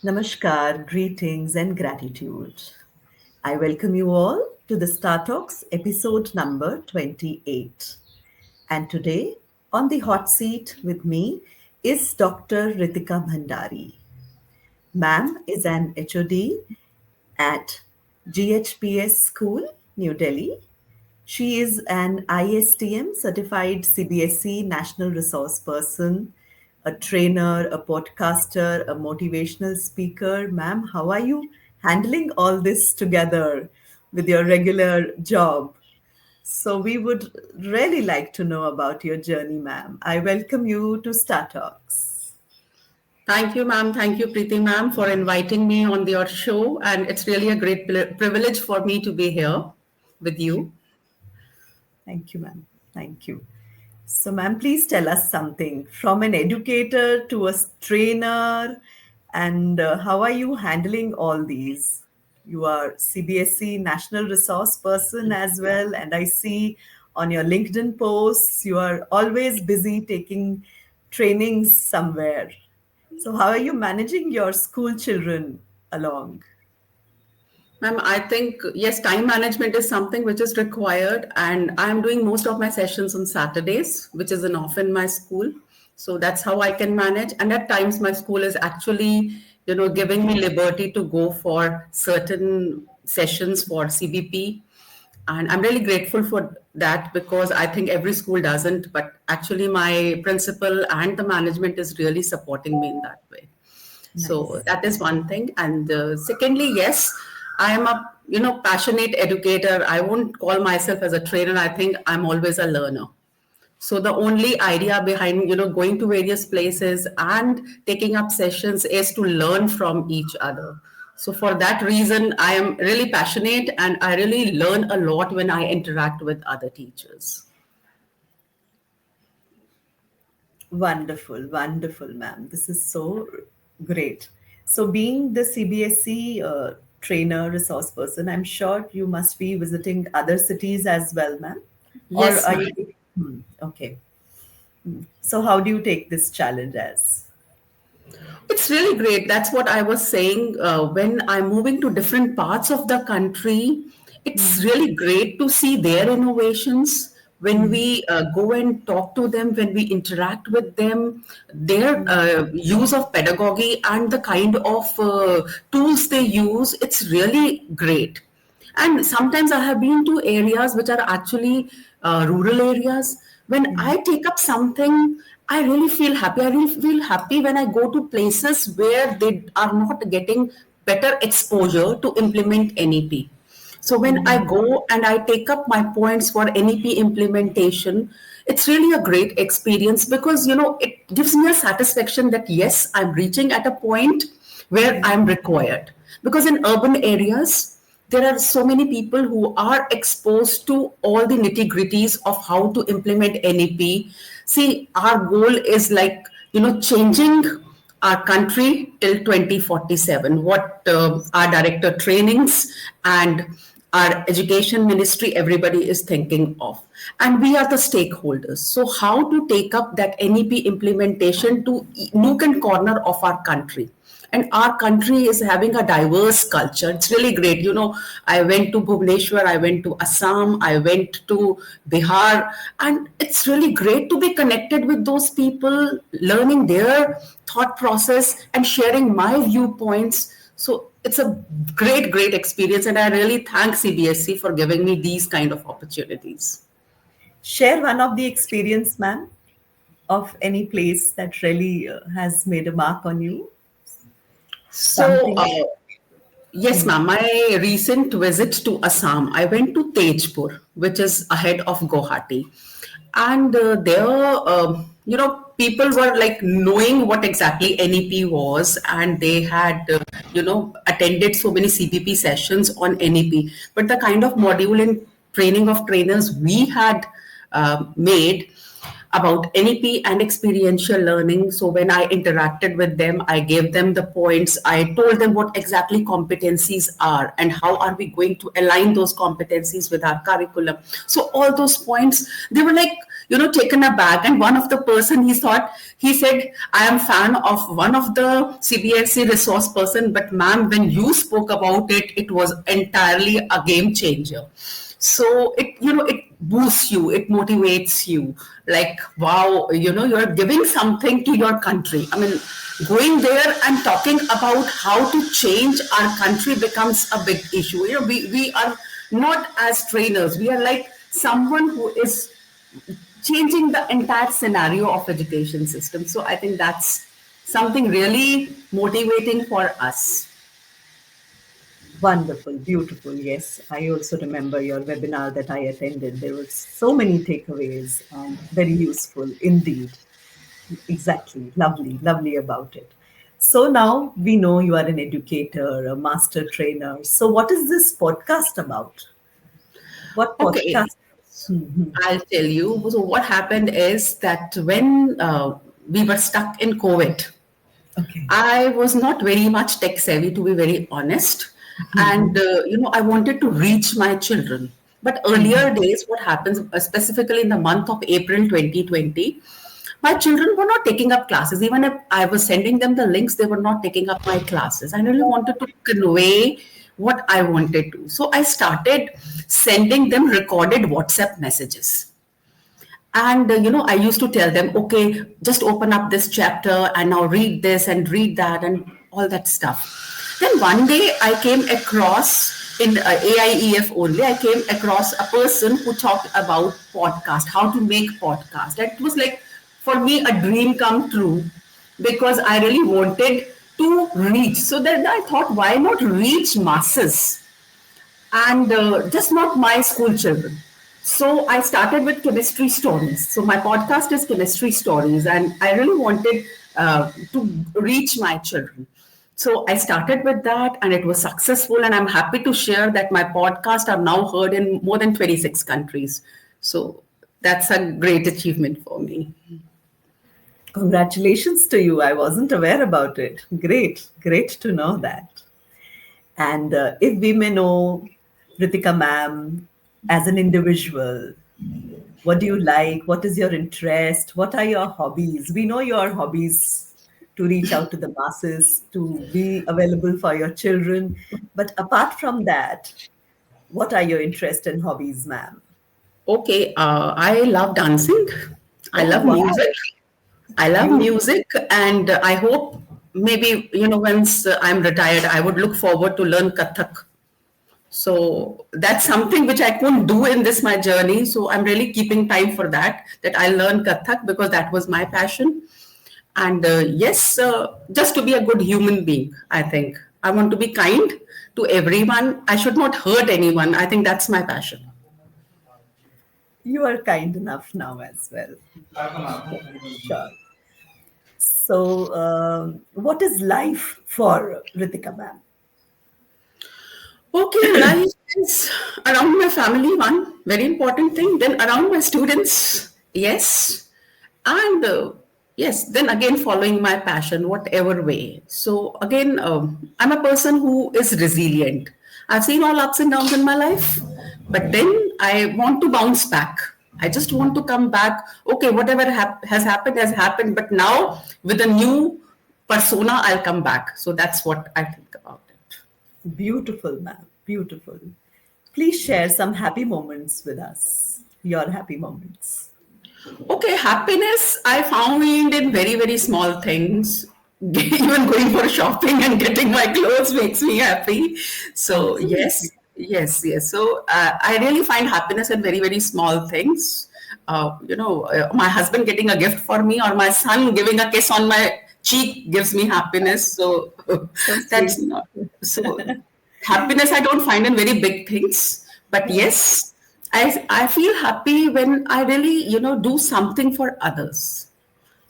Namaskar, greetings and gratitude. I welcome you all to the Star Talks episode number 28. And today, on the hot seat with me is Dr. Ritika Bhandari. Ma'am is an HOD at GHPS School, New Delhi. She is an ISTM certified CBSE National Resource Person, a trainer, a podcaster, a motivational speaker. Ma'am, how are you handling all this together with your regular job? So, we would really like to know about your journey, ma'am. I welcome you to Star Talks. Thank you, ma'am. Thank you, Preeti, ma'am, for inviting me on your show. And it's really a great privilege for me to be here with Thank you. you. Thank you, ma'am. Thank you. So, ma'am, please tell us something from an educator to a trainer, and how are you handling all these? You are CBSE National Resource Person as well, and I see on your LinkedIn posts you are always busy taking trainings somewhere. So, how are you managing your school children along? Ma'am, I think, yes, time management is something which is required. And I'm doing most of my sessions on Saturdays, which is an off in my school. So that's how I can manage. And at times, my school is actually, giving me liberty to go for certain sessions for CBP. And I'm really grateful for that because I think every school doesn't, but actually my principal and the management is really supporting me in that way. So Nice. that is one thing. And secondly, yes, I am a passionate educator. I won't call myself as a trainer. I think I'm always a learner. So the only idea behind going to various places and taking up sessions is to learn from each other. So for that reason, I am really passionate and I really learn a lot when I interact with other teachers. Wonderful, wonderful, ma'am. This is so great. So, being the CBSE trainer, resource person, I'm sure you must be visiting other cities as well, ma'am. Or Yes, are ma'am. you? Okay. So, how do you take this challenge as? It's really great. That's what I was saying. When I'm moving to different parts of the country, it's really great to see their innovations. When we go and talk to them, when we interact with them, their use of pedagogy and the kind of tools they use, it's really great. And sometimes I have been to areas which are actually rural areas. When I take up something, I really feel happy. I really feel happy when I go to places where they are not getting better exposure to implement NEP. So when I go and I take up my points for NEP implementation, it's really a great experience because it gives me a satisfaction that yes, I'm reaching at a point where I'm required. Because in urban areas, there are so many people who are exposed to all the nitty gritties of how to implement NEP. See, our goal is like, changing our country till 2047. What our director trainings and our education ministry, everybody is thinking of. And we are the stakeholders. So, how to take up that NEP implementation to nook and corner of our country? And our country is having a diverse culture. It's really great. I went to Bhubaneswar, I went to Assam, I went to Bihar, and it's really great to be connected with those people, learning their thought process and sharing my viewpoints. So it's a great, great experience. And I really thank CBSE for giving me these kind of opportunities. Share one of the experience, ma'am, of any place that really has made a mark on you. So, Something. yes, ma'am. My recent visit to Assam, I went to Tejpur, which is ahead of Guwahati. And there, people were like knowing what exactly NEP was, and they had, attended so many CPP sessions on NEP. But the kind of module and training of trainers we had made about NEP and experiential learning. So when I interacted with them, I gave them the points. I told them what exactly competencies are and how are we going to align those competencies with our curriculum. So all those points, they were like, taken aback. And one of the person, he said, I am fan of one of the CBSE resource person, but ma'am, when you spoke about it, it was entirely a game changer. So it boosts you, it motivates you, like, wow, you're giving something to your country. I mean, going there and talking about how to change our country becomes a big issue. We are not as trainers, we are like someone who is changing the entire scenario of education system. So I think that's something really motivating for us. Wonderful, beautiful. Yes, I also remember your webinar that I attended. There were so many takeaways and very useful indeed. Exactly. Lovely, lovely about it. So now we know you are an educator, a master trainer. So what is this podcast about? What Okay, podcast? Mhm. I'll tell you. So what happened is that when we were stuck in COVID, Okay. I was not very much tech savvy, to be very honest. And, I wanted to reach my children. But earlier days, what happens, specifically in the month of April 2020, my children were not taking up classes. Even if I was sending them the links, they were not taking up my classes. I really wanted to convey what I wanted to. So I started sending them recorded WhatsApp messages. And I used to tell them, okay, just open up this chapter and now read this and read that and all that stuff. Then one day I came across in AIEF only, I came across a person who talked about podcast, how to make podcast. And it was like, for me, a dream come true, because I really wanted to reach. So then I thought, why not reach masses? And just not my school children. So I started with chemistry stories. So my podcast is chemistry stories, and I really wanted to reach my children. So I started with that, and it was successful. And I'm happy to share that my podcast are now heard in more than 26 countries. So that's a great achievement for me. Congratulations to you. I wasn't aware about it. Great, great to know that. And if we may know Ritika ma'am as an individual, what do you like? What is your interest? What are your hobbies? We know your hobbies to reach out to the masses, to be available for your children. But apart from that, what are your interests and hobbies, ma'am? Okay, I love dancing. I Oh, love wow. music. I love Beautiful. music, and I hope maybe once I'm retired, I would look forward to learn Kathak. So that's something which I couldn't do in this my journey. So I'm really keeping time for that. That I learn Kathak because that was my passion. And yes, just to be a good human being, I think I want to be kind to everyone. I should not hurt anyone. I think that's my passion. You are kind enough now as well. Sure. So, what is life for Ritika ma'am? Okay, life is around my family, one very important thing. Then around my students, yes. And yes, then again, following my passion, whatever way. So, again, I'm a person who is resilient. I've seen all ups and downs in my life, but then I want to bounce back. I just want to come back. Okay, whatever has happened, but now with a new persona, I'll come back. So, that's what I think about it. Beautiful, ma'am. Beautiful. Please share some happy moments with us. Your happy moments. Okay, happiness I found in very, very small things. Even going for shopping and getting my clothes makes me happy. So, Absolutely. yes. So, I really find happiness in very, very small things. My husband getting a gift for me, or my son giving a kiss on my cheek gives me happiness. So, So that's sweet. not so. Happiness I don't find in very big things, but yes, I feel happy when I really do something for others.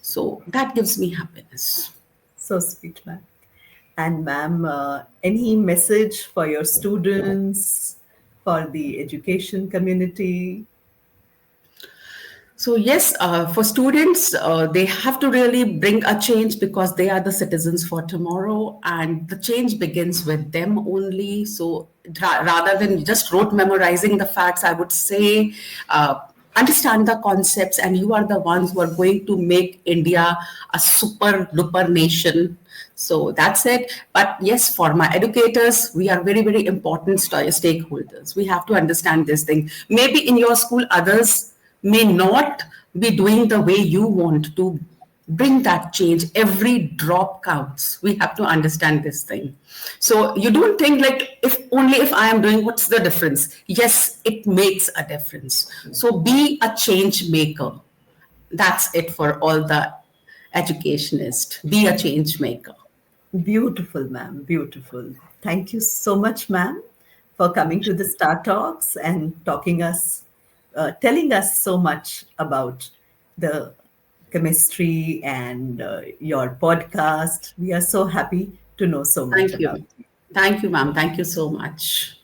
So that gives me happiness. So sweet, ma'am. And ma'am, any message for your students, for the education community? So yes, for students, they have to really bring a change because they are the citizens for tomorrow, and the change begins with them only. So rather than just rote memorizing the facts, I would say understand the concepts, and you are the ones who are going to make India a super duper nation. So that's it. But yes, for my educators, we are very, very important stakeholders. We have to understand this thing. Maybe in your school, others may not be doing the way you want to bring that change. Every drop counts. We have to understand this thing. So you don't think like, if only if I am doing, what's the difference? Yes, it makes a difference. So be a change maker. That's it for all the educationists. Be a change maker. Beautiful, ma'am. Beautiful. Thank you so much, ma'am, for coming to the Star Talks and telling us so much about the chemistry and your podcast. We are so happy to know so much Thank about you. it. Thank you, ma'am. Thank you so much.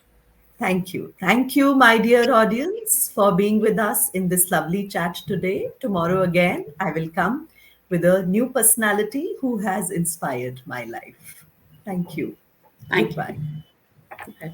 Thank you. Thank you, my dear audience, for being with us in this lovely chat today. Tomorrow again, I will come with a new personality who has inspired my life. Thank you. Thank you. Goodbye. Bye.